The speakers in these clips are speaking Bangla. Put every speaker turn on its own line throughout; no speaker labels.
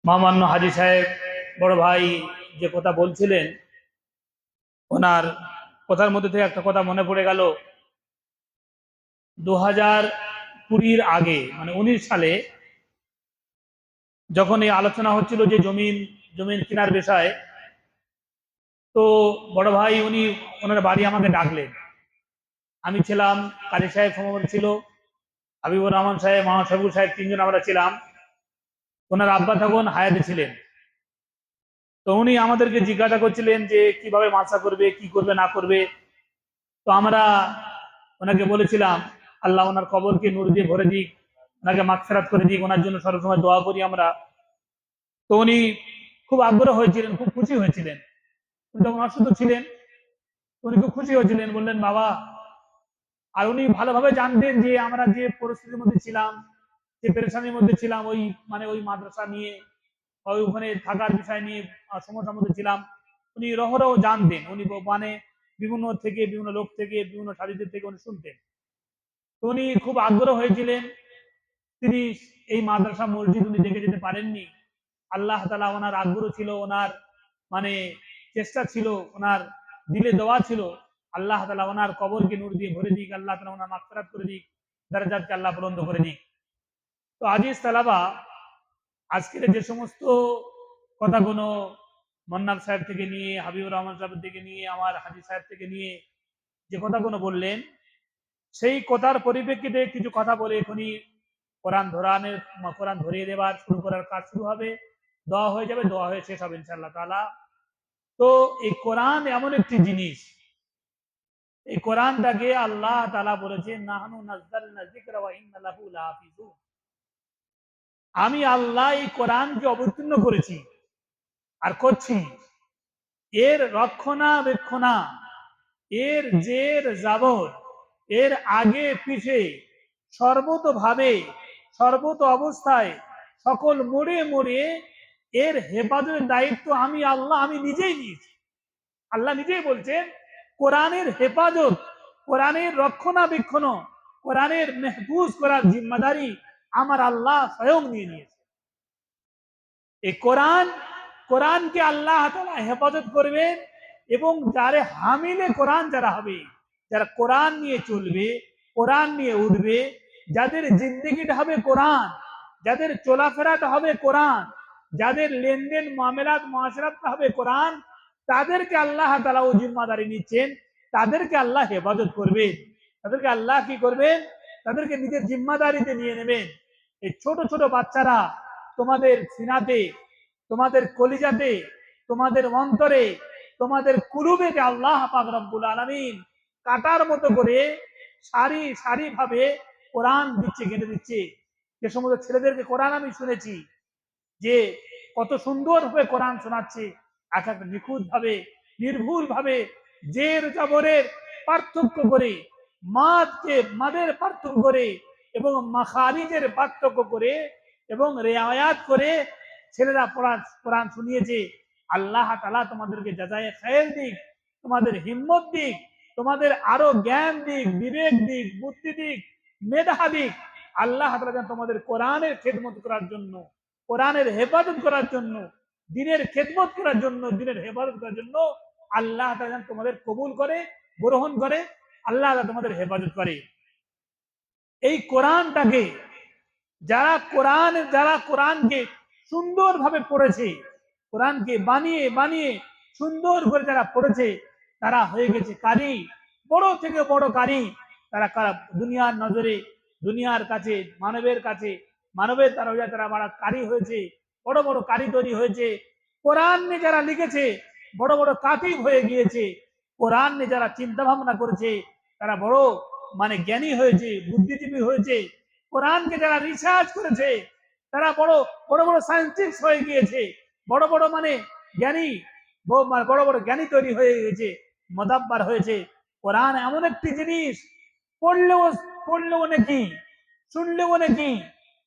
মহামান্য হাজী সাহেব বড় ভাই যে কথা বলছিলেন, ওনার কথার মধ্যে থেকে একটা কথা মনে পড়ে গেল। 2020-এর আগে মানে 19 সালে যখন এই আলোচনা হচ্ছিল যে জমিন জমিন কেনার বিষয়ে, তো বড় ভাই ওনার বাড়ি আমাকে ডাকলেন। আমি ছিলাম, কাজী সাহেব সম্ভবত ছিল, হাবিবুর রহমান সাহেব, মোহাম্মদ শফিকুল সাহেব, তিনজন আমরা ছিলাম। ওনার আব্বা তখন হায়াতে ছিলেন। তো উনি আমাদেরকে জিজ্ঞাসা করছিলেন যে কিভাবে মাদ্রাসা করবে, কি করবে না করবে। তো আমরা ওনাকে বলেছিলাম আল্লাহ ওনার কবরকে নূর দিয়ে ভরে দিক, ওনাকে মাগফিরাত করে দিক, ওনার জন্য সবসময় দোয়া করি আমরা। তো উনি খুব আগ্রহ হয়েছিলেন, খুব খুশি হয়েছিলেন। উনি তখন অসুস্থ ছিলেন। উনি খুব খুশি হয়েছিলেন, বললেন বাবা। আর উনি ভালোভাবে জানতেন যে আমরা যে পরিস্থিতির মধ্যে ছিলাম, যে পেরেশানির মধ্যে ছিলাম, ওই মাদ্রাসা নিয়ে, ওই ওখানে থাকার বিষয় নিয়ে সমস্যার মধ্যে ছিলাম। উনি রহরহ জানতেন। উনি মানে বিভিন্ন লোক থেকে, বিভিন্ন সাথীদের থেকে উনি শুনতেন। তো উনি খুব আগ্রহ হয়েছিলেন। তিনি এই মাদ্রাসা মসজিদ উনি দেখে যেতে পারেননি। আল্লাহ তাআলা ওনার আগ্রহ ছিল, ওনার মানে চেষ্টা ছিল, ওনার দিলে দেওয়া ছিল আল্লাহ তাআলা ওনার কবরকে নূর দিয়ে ভরে দিক, আল্লাহ তাআলা ওনার মাগফিরাত করে দিক, দরজাতকে আল্লাহ বুলন্দ করে দিক। তো আজিজ তালাবা, আজকের যে সমস্ত কথাগুলো মন্নাব সাহেব থেকে নিয়ে, হাবিবুর রহমান সাহেব থেকে নিয়ে, আমার হাজী সাহেব থেকে নিয়ে যে কথাগুলো বললেন, সেই কথার পরিপ্রেক্ষিতে কিছু কথা বলে এখনই কোরআন ধরিয়ে দেবার শুরু করার কাজ শুরু হবে। দোয়া হয়ে যাবে, দোয়া হয়ে শেষ হবে ইনশাআল্লাহ তাআলা। তো এই কোরআন এমন একটি জিনিস, এই কোরআনটাকে আল্লাহ তাআলা বলেছেন নাহনু নাযালনা যিকরা ওয়া ইন্না লাহু লাহাফিজুন। আমি আল্লাহ এই কোরআনকে অবতীর্ণ করেছি আর করছি। এর রক্ষণাবেক্ষণা, এর জের জাবর, এর আগে পিছে সর্বতভাবে, সর্বত অবস্থায়, সকল মোড়ে মোড়ে এর হেফাজতের দায়িত্ব আমি আল্লাহ, আমি নিজেই নিয়েছি। আল্লাহ নিজেই বলছেন কোরআনের হেফাজত, কোরআনের রক্ষণাবেক্ষণ, কোরআনের মেহফুজ করার জিম্মাদারি আমার আল্লাহ স্বয়ং নিয়ে নিয়েছে। এই কোরআনকে আল্লাহ তাআলা হেফাজত করবেন। এবং যারা হামিলে কোরআন যারা হবে, যারা কোরআন নিয়ে চলবে, কোরআন নিয়ে উঠবে, যাদের জিন্দেগিটা হবে কোরআন, যাদের চলাফেরাটা হবে কোরআন, যাদের লেনদেন মামলাত মুআশারাতটা হবে কোরআন, তাদেরকে আল্লাহ তাআলা ও জিম্মাদারি নিচ্ছেন। তাদেরকে আল্লাহ হেফাজত করবেন। তাদেরকে আল্লাহ কি করবেন? তাদেরকে নিজের জিম্মাদারিতে নিয়ে নেবেন। এই ছোট ছোট বাচ্চারা তোমাদের সিনাতে, তোমাদের কলিজাতে, তোমাদের অন্তরে, তোমাদের কুলুবে যে আল্লাহ পাক রব্বুল আলামিন কাটার মতো করে সারি সারি ভাবে কোরআন দিচ্ছে, গেঁথে দিচ্ছে। যে সমস্ত ছেলেদেরকে কোরআন আমি শুনেছি যে কত সুন্দর ভাবে কোরআন শোনাচ্ছে, এক এক নিখুঁত ভাবে, নির্ভুল ভাবে, জের জবরের পার্থক্য করে, মাদের পার্থক্য করে, এবং মাখারিজের পার্থক্য করে, এবং রেওয়ায়াত করে ছেলেরা কোরআন শুনিয়েছে। আল্লাহ তাআলা তোমাদেরকে জাযায়ে খায়ের দিক, তোমাদের হিম্মত দিক, তোমাদের আরো জ্ঞান দিক, বিবেক দিক, বুদ্ধি দিক, মেধা দিক। আল্লাহ তাআলা তোমাদের কোরআনের খেদমত করার জন্য, কোরআনের হেফাজত করার জন্য, দিনের খেদমত করার জন্য, দিনের হেফাজত করার জন্য আল্লাহ তাআলা তোমাদের কবুল করে, গ্রহণ করে, আল্লাহ তাআলা তোমাদের হেফাজত করে। এই কোরআনটাকে যারা কোরআনকে সুন্দরভাবে পড়েছে, কোরআনকে বানিয়ে বানিয়ে সুন্দর করে যারা পড়েছে, তারা হয়ে গেছে কারি, বড় থেকে বড় কারি। তারা দুনিয়ার নজরে, দুনিয়ার কাছে, মানবের কাছে, মানবের তারা বড় কারি হয়েছে, বড় বড় কারি তৈরি হয়েছে। কোরআন নিয়ে যারা লিখেছে বড় বড় কাতিব হয়ে গিয়েছে। কোরআন নিয়ে যারা চিন্তা ভাবনা করেছে তারা বড় মানে জ্ঞানী হয়েছে, বুদ্ধিজীবী হয়েছে। কোরআনকে যারা রিসার্চ করেছে তারা বড় বড় বড় সায়েন্টিস্ট হয়ে গিয়েছে, বড় বড় মানে জ্ঞানী, বড় বড় জ্ঞানী তৈরি হয়ে গেছে, মদাব্বার হয়েছে। কোরআন এমন একটি জিনিস, পড়লেও পড়লেও নাকি, শুনলেও নাকি,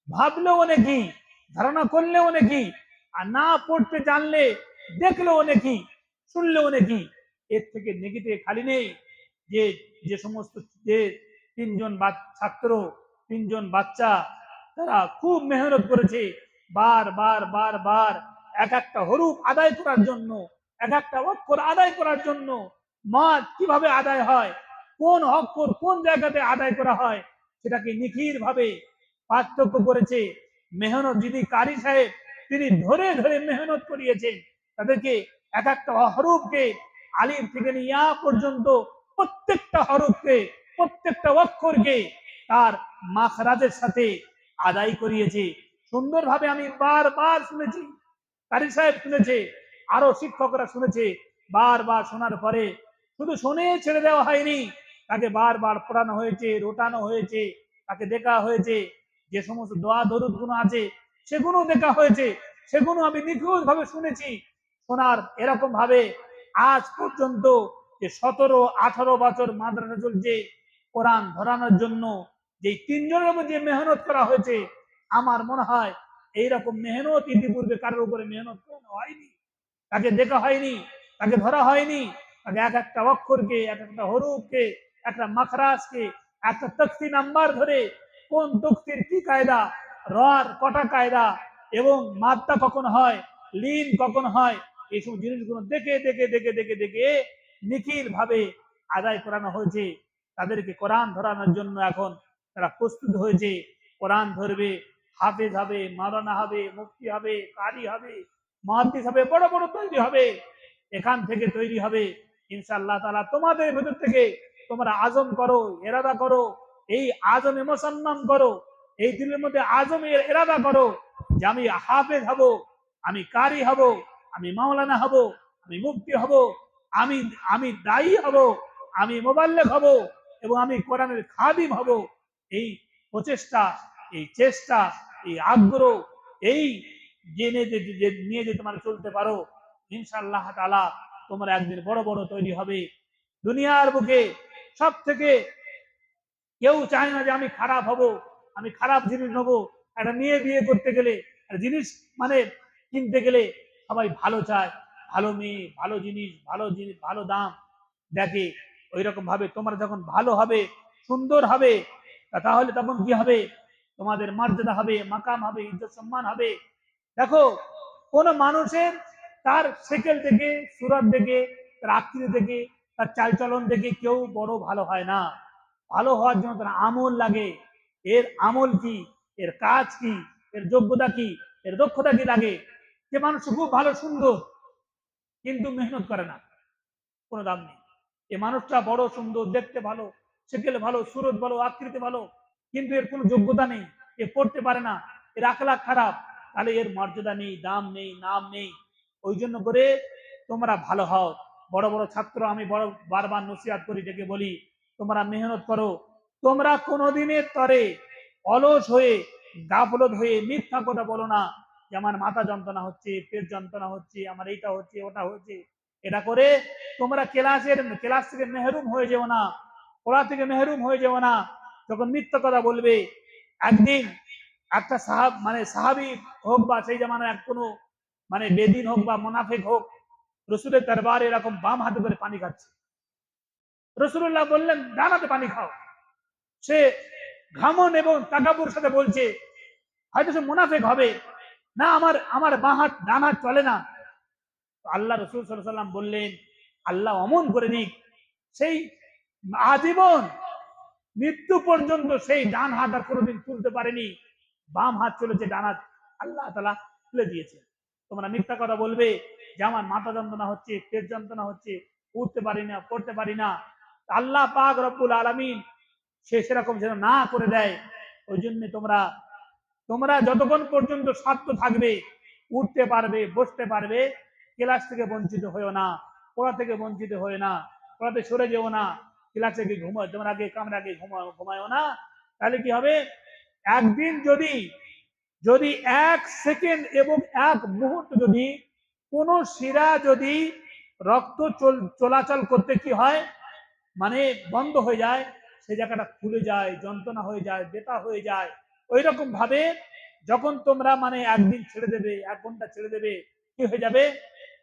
ভাবলেও নাকি, ধারণা করলেও নাকি, আর না পড়তে জানলে দেখলেও নাকি, শুনলেও নাকি। এর থেকে নেগেটিভ খালি নেই। যে যে সমস্ত যে তিনজন ছাত্র, তিনজন বাচ্চা, তারা খুব মেহনত করেছে, বার বার বার বার এক একটা হরুফ আদায় করার জন্য, এক একটা অক্ষর আদায় করার জন্য, মাদ কিভাবে আদায় হয়, কোন অক্ষর কোন জায়গাতে আদায় করা হয়, সেটাকে নিখির ভাবে পার্থক্য করেছে। মেহনত যিনি কারি সাহেব, তিনি ধরে ধরে মেহনত করিয়েছেন তাদেরকে, এক একটা হরফকে আলিফ থেকে ইয়া পর্যন্ত প্রত্যেকটা হরফকে, প্রত্যেকটা অক্ষরকে তার মাখরাজের সাথে আদায় করিয়েছে সুন্দরভাবে। আমি বারবার শুনেছি, কারি সাহেব শুনেছে, আরো শিক্ষকরা শুনেছে। বারবার শোনার পরে শুধু শুনে ছেড়ে দেওয়া হয়নি, তাকে বারবার পড়ানো হয়েছে, রোটানো হয়েছে, তাকে দেখা হয়েছে, যে সমস্ত দোয়া দরুদ গুলো আছে সেগুলো দেখা হয়েছে, সেগুলো আমি নিখুঁত ভাবে শুনেছি। শোনার এরকম ভাবে আজ পর্যন্ত যে 17-18 বছর মাদ্রাসা চলছে, কোরআন ধরানোর জন্য যে তিনজনের মধ্যে মেহনত করা হয়েছে, আমার মনে হয় এইরকম মেহনত ইতিপূর্বে কারোর উপরে মেহনত করানো হয়নি। তাকে দেখা হয়নি, তাকে ধরা হয়নি, তাকে এক একটা অক্ষরকে, এক একটা হরুফকে, একটা মাখরাজকে, একটা তক্তি নাম্বার ধরে কোন তক্তির কি কায়দা, রর কটা কায়দা, এবং মাত্রা কখন হয়, লিন কখন হয়, এইসব জিনিসগুলো দেখে দেখে দেখে দেখে দেখে নিখিল ভাবে আদায় করানো হয়েছে। তাদেরকে কোরআন ধরানোর জন্য এখন তারা প্রস্তুত হয়েছে। কোরআন ধরবে, হাফেজ হবে, মাওলানা হবে, মুফতি হবে, কারি হবে, মুহাদ্দিস হবে, বড় বড় তৈরি হবে। এখান থেকে তৈরি হবে ইনশাআল্লাহ তাআলা। তোমাদের ভেতর থেকে তোমরা আজম করো, ইরাদা করো, এই আজমে মুসান্নাম করো, এই দিলের মধ্যে আজমের ইরাদা করো যে আমি হাফেজ হব, আমি কারি হব, আমি মাওলানা হব, আমি মুফতি হব, আমি আমি দায়ী হব, আমি মুবাল্লিগ হব, এবং আমি কোরআনের খাদিম হব। এই প্রচেষ্টা, এই চেষ্টা, এই আগ্রহ, এই জেনে নিয়ে যে তোমরা চলতে পারো, ইনশাআল্লাহ তাআলা তোমরা একদিন বড় বড় তৈরি হবে। দুনিয়ার বুকে সব থেকে কেউ চায় না যে আমি খারাপ হব, আমি খারাপ জিনিস নেবো। একটা মেয়ে বিয়ে করতে গেলে, একটা জিনিস মানে কিনতে গেলে সবাই ভালো চায়, ভালো মেয়ে, ভালো জিনিস, ভালো দাম দেখে। ওই রকম ভাবে তোমরা যখন ভালো হবে, সুন্দর হবে, তাহলে তখন কি হবে, তোমাদের মর্যাদা হবে, মাকাম হবে, ইজ্জত সম্মান হবে। দেখো, কোন মানুষের তার সেকেল থেকে, সুরাত দেখে, তার আকৃতি দেখে, তার চালচলন দেখে কেউ বড় ভালো হয় না। ভালো হওয়ার জন্য তার আমল লাগে। এর আমল কি, এর কাজ কি, এর যোগ্যতা কি, এর দক্ষতা কি লাগে। যে মানুষ খুব ভালো সুন্দর কিন্তু মেহনত করে না, কোনো দাম নেই। এই মানুষটা বড় সুন্দর, দেখতে ভালো, সেকেল ভালো, সুরত ভালো, আকৃতি ভালো, কিন্তু এর কোনো যোগ্যতা নেই, এ পড়তে পারে না, এর আখলাক খারাপ, তাহলে এর মর্যাদা নেই, দাম নেই, নাম নেই। ওই জন্য করে তোমরা ভালো হও। বড় বড় ছাত্র আমি বড় বারবার নসিহত করি, ডেকে বলি তোমরা মেহনত করো। তোমরা কোনোদিনের তরে অলস হয়ে, গাফলত হয়ে মিথ্যা কথা বলো না যে আমার মাথা যন্ত্রণা হচ্ছে, পেট যন্ত্রণা হচ্ছে, আমার এইটা হচ্ছে, ওটা হচ্ছে। এটা করে তোমরা ক্লাস থেকে মেহরুম হয়ে যেও না, পড়া থেকে মেহরুম হয়ে যেও না। যখন মিথ্যা কথা বলবে, একদিন একটা সাহাবি হোক বা সেই জামানার এক কোনো বেদিন হোক বা মুনাফিক হোক, রসুলের দরবারে এরকম বাম হাতে করে পানি খাচ্ছে। রসুল্লাহ বললেন ডান হাতে পানি খাও। সে ঘামন এবং তাকাবুর সাথে বলছে, হয়তো সে মুনাফিক হবে, না আমার আমার বাঁ হাত ডান হাত চলে না। আল্লাহ রসুল সাল্লাল্লাহু আলাইহি ওয়াসাল্লাম বললেন, আল্লাহ অমন করে দিক, সেই আজীবন মৃত্যু পর্যন্ত সেই ডান হাত আর কোনোদিন তুলতে পারেনি, বাম হাত চলেছে, ডান হাত আল্লাহ তাআলা তুলে দিয়েছে। তোমরা মিথ্যা কথা বলবে যে আমার মাথা যন্ত্রণা হচ্ছে, পেট যন্ত্রণা হচ্ছে, উঠতে পারি না, পড়তে পারি না। আল্লাহ পাক রব্বুল আলামিন সে সেরকম যেন না করে দেয়। ওই জন্য তোমরা তোমরা যতক্ষণ পর্যন্ত স্বার্থ থাকবে, উঠতে পারবে, বসতে পারবে, ক্লাস থেকে বঞ্চিত হয়েও না, পড়া থেকে বঞ্চিত হয়ে না, পড়াতে সরে যেও না, ক্লাসে গিয়ে ঘুমাও, তোমরা আগে কামরা আগে ঘুমায়ও না। তাহলে কি হবে, একদিন যদি যদি 1 সেকেন্ড এবং 1 মুহূর্ত যদি কোন শিরা যদি রক্ত চলাচল করতে কি হয়, বন্ধ হয়ে যায়, সেই জায়গাটা খুলে যায়, যন্ত্রণা হয়ে যায়, ব্যথা হয়ে যায়। ওই রকম ভাবে যখন তোমরা একদিন ছেড়ে দেবে, 1 ঘন্টা ছেড়ে দেবে, কি হয়ে যাবে,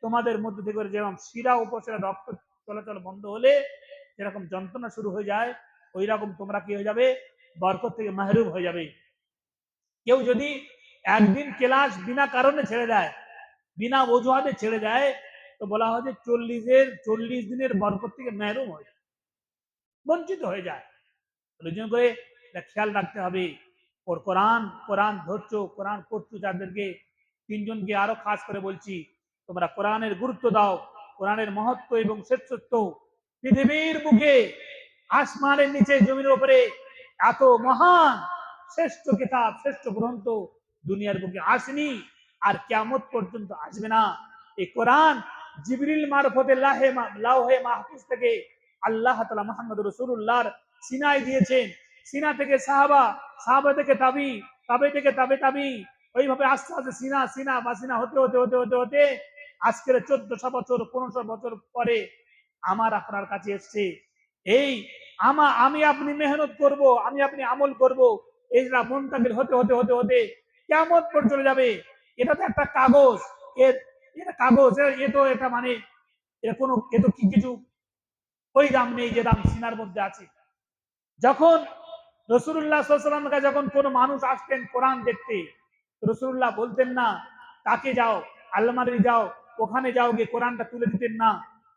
তোমাদের মধ্যে থেকে যেরকম শিরা উপশিরা রক্ত চলাচল বন্ধ হলে যেরকম যন্ত্রণা শুরু হয়ে যায়, ওই রকম তোমরা কি হয়ে যাবে, বরকত থেকে মাহরুম হয়ে যাবে। কেউ যদি একদিন ক্লাস বিনা কারণে ছেড়ে দেয়, বিনা অজুহাতে ছেড়ে দেয়, তো বলা হয় যে 40 দিনের বরকত থেকে মেহরুম হয়ে যায়, বঞ্চিত হয়ে যায়। ওই জন্য করে এটা খেয়াল রাখতে হবে। ওর কোরআন কোরআন ধরছো, কোরআন পড়ছো যাদেরকে, তিনজনকে আরো খাস করে বলছি, তোমরা কোরআনের গুরুত্ব দাও, কোরআনের মহত্ব এবং শ্রেষ্ঠত্ব। পৃথিবীর বুকে, আসমানের নিচে, জমির উপরে এত মহান শ্রেষ্ঠ কিতাব, শ্রেষ্ঠ গ্রন্থ দুনিয়ার বুকে আসেনি, আর কিয়ামত পর্যন্ত আসবে না। এই কোরআন জিবরিল মারফতে লাওহে মাহফুজ থেকে আল্লাহ তাআলা মুহাম্মদ রাসূলুল্লাহর সিনায় দিয়েছেন। সিনা থেকে সাহাবা, সাহাবা থেকে তাবি, তাবে থেকে তাবে, ওইভাবে আস্তে আস্তে সিনা সিনা বাসিনা হতে হতে হতে হতে হতে আজকের 1400 বছর 1500 বছর পরে আমার আপনার কাছে এসছে। এই আমি আপনি মেহনত করব, আমি আপনি আমল করব, এইটা মুনতাকিল হতে হতে হতে হতে কিয়ামত পর্যন্ত চলে যাবে। এটা তো একটা কাগজ, এটা কাগজ, এ তো এটা মানে এটা কোনো, এ তো কি কিছু ওই দাম নেই যে দাম সিনার মধ্যে আছে। যখন রাসূলুল্লাহ সাল্লাল্লাহু আলাইহি ওয়াসাল্লামের কাছে যখন কোনো মানুষ আসতেন কোরআন দেখতে, রাসূলুল্লাহ বলতেন না তাকে যাও আলমারি যাও, ওখানে যাও গিয়ে কোরআনটা তুলে দিতেন না।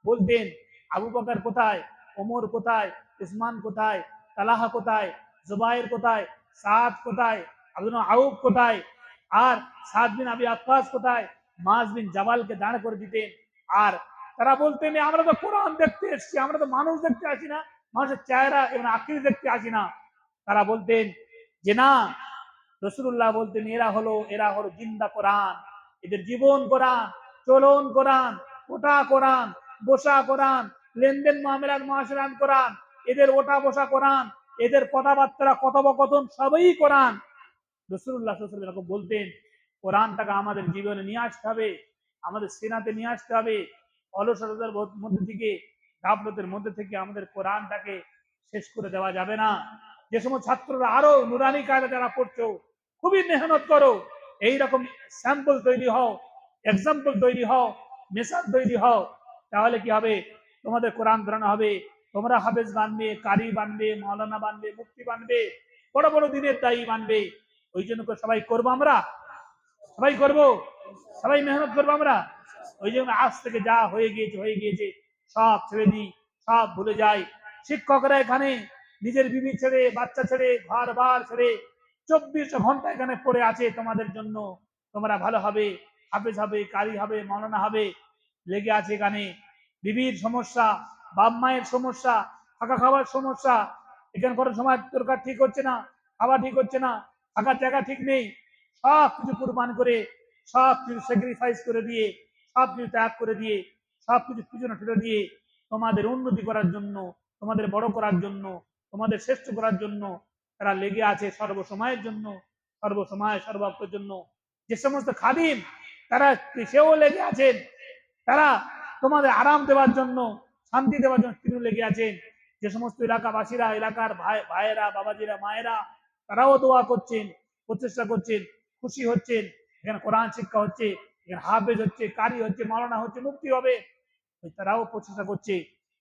বলতেন আবু বকর কোথায়, ওমর কোথায়, উসমান কোথায়, তালহা কোথায়, জুবাইর কোথায়, সাদ কোথায়, আব্দুল আউফ কোথায়, আর সাদ বিন আবি ওয়াক্কাস কোথায়, মাজ বিন জাবালকে দাঁড় করে দিতেন। আর তারা বলতেন আমরা তো কোরআন দেখতে এসেছি, আমরা তো মানুষ দেখতে আসি না, মানুষের চেহারা এবং আকৃতি দেখতে আসি না। তারা বলতেন যে না, রাসূলুল্লাহ বলতেন এরা হলো জিন্দা কোরআন, এদের জীবন কোরআন, চলন কোরআন, ওটা কোরআন, বসা কোরআন, লেনদেন মামলার মুআশারাত কোরআন, এদের ওটা বসা কোরআন, এদের কথাবার্তা কথোপকথন সবই কোরআন। রাসূলুল্লাহ সাল্লাল্লাহু আলাইহি ওয়াসাল্লাম বলতেন কোরআনটাকে আমাদের জীবনে নিয়ে আসতে হবে, আমাদের সিনাতে নিয়ে আসতে হবে। অলসতার মধ্যে থেকে, গাফলতের মধ্যে থেকে আমাদের কোরআনটাকে শেষ করে দেওয়া যাবে না। যে সমস্ত ছাত্ররা আরো নুরানি কায়দা যারা পড়ছো, খুবই মেহনত করো, এইরকম স্যাম্পল তৈরি হও, এক্সাম্পল তৈরি হও, মেসাজ তৈরি হও, তাহলে কি হবে, তোমাদের কোরআন ধরানো হবে, তোমরা হাফেজ বানবে, কারি বানবে, মাওলানা বানবে, মুফতি বানবে, বড় বড় দিনের দায়ী বানবে। ওই জন্য সবাই করবো, আমরা সবাই করবো, সবাই মেহনত করবো আমরা। ওই জন্য আজ থেকে যা হয়ে গিয়েছে সব ছেড়ে দিই, সব ভুলে যাই। শিক্ষকরা এখানে নিজের বিবি ছেড়ে, বাচ্চা ছেড়ে, ঘর বার ছেড়ে 24 ঘন্টা এখানে পড়ে আছে তোমাদের জন্য। তোমরা ভালো হবে, হাফেজ হবে, কারি হবে, মাওলানা হবে, লেগে আছে এখানে। বিবির সমস্যা, বাপ মায়ের সমস্যা, থাকা খাওয়ার সমস্যা, এখানে কোনো সময় দরকার ঠিক হচ্ছে না, খাওয়া ঠিক হচ্ছে না, থাকার জায়গা ঠিক নেই, সব কিছু কুরবান করে, সব কিছু স্যাক্রিফাইস করে দিয়ে, সব কিছু ত্যাগ করে দিয়ে, সব কিছু পিছনে ঠেলে দিয়ে তোমাদের উন্নতি করার জন্য, তোমাদের বড় করার জন্য, তোমাদের শ্রেষ্ঠ করার জন্য তারা লেগে আছে সর্বসময়ের জন্য, সর্বসময় সর্বাবস্থার জন্য। যে সমস্ত খাদিম তারা সেও লেগে আছেন, তারা তোমাদের আরাম দেওয়ার জন্য, শান্তি দেওয়ার জন্য তিনি লেগে আছেন। যে সমস্ত এলাকাবাসীরা, এলাকার ভাইয়েরা, বাবাজিরা, মায়েরা, তারাও দোয়া করছেন, প্রচেষ্টা করছেন, খুশি হচ্ছেন, এখানে কোরআন শিক্ষা হচ্ছে, এখানে হাফেজ হচ্ছে, কারি হচ্ছে, মাওলানা হচ্ছে, মুক্তি হবে, তারাও প্রচেষ্টা করছে।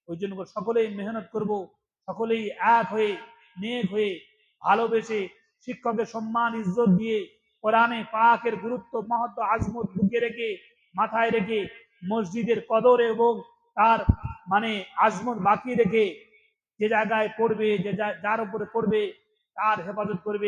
ওই জন্য সকলেই মেহনত করব, সকলেই এক হয়ে, নেক হয়ে, ভালোবেসে, শিক্ষকের সম্মান ইজ্জত দিয়ে, কোরআনে পাকের গুরুত্ব, মাহাত্ম, আজমত বুকে রেখে, মাথায় রেখে, মসজিদের কদর এবং তার মানে আজমত বাকি রেখে, যে জায়গায় পড়বে, যার উপরে পড়বে তার হেফাজত করবে।